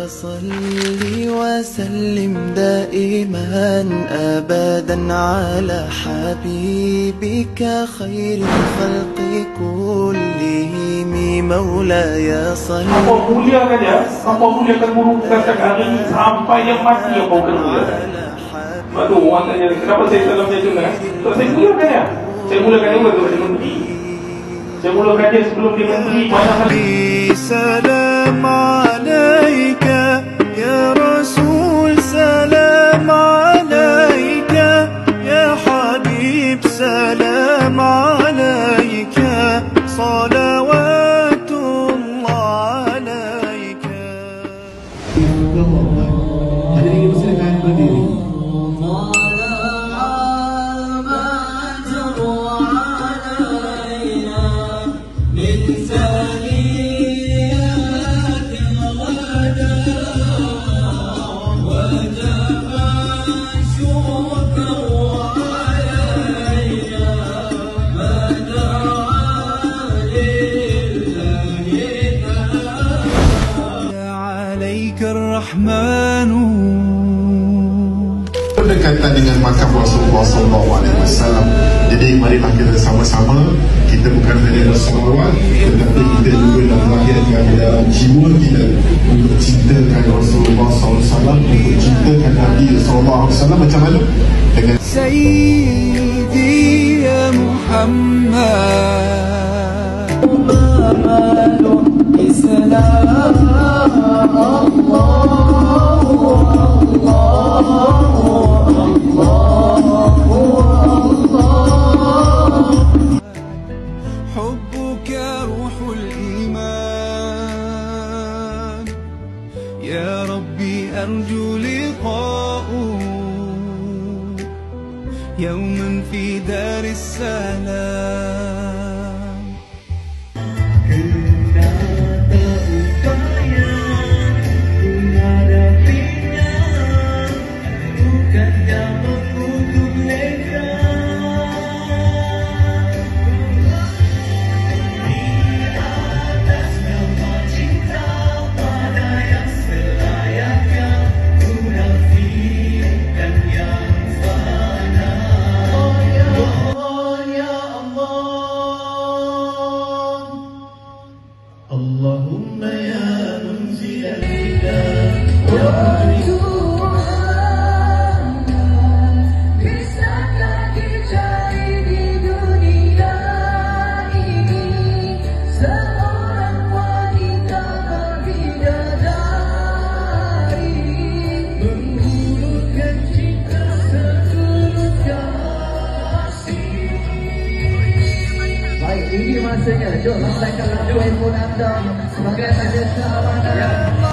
صل وسلم دائما أبدا على حبيبك خير الخلق كلهم مولاي صل. Apa muliakan dia, apa muliakan guru kata hari sampai yang mati yang kau kena muliakan. Aduh, orang tanya, kenapa saya salam dia dengar? Sebab saya muliakan dia. Saya muliakan dia kepada menteri. Saya mulakan dia sebelum dia menteri. سلام عليك يا رسول سلام عليك يا حبيب سلام عليك صلوات الله عليك. Hadirin persilakan berdiri. Berdekatan dengan makam Rasulullah SAW. Jadi marilah kita sama-sama, kita bukan hanya bersalawat, tetapi kita juga nak melahirkan dalam jiwa kita untuk cintakan Rasulullah SAW, untuk cintakan Nabi SAW. Macam mana? Dengan Sayyidi ya Muhammad Islam حبك روح الإيمان يا ربي أرجو لقاءه يوما في دار السلام. اللهم يا منزل الهدى bisakah dicari di dunia ini seorang wanita berbidadari mengulurkan cinta setulus kasih. Baik, ini masanya. Jom, sampaikan lagu handphone anda sebagai tanda selamat.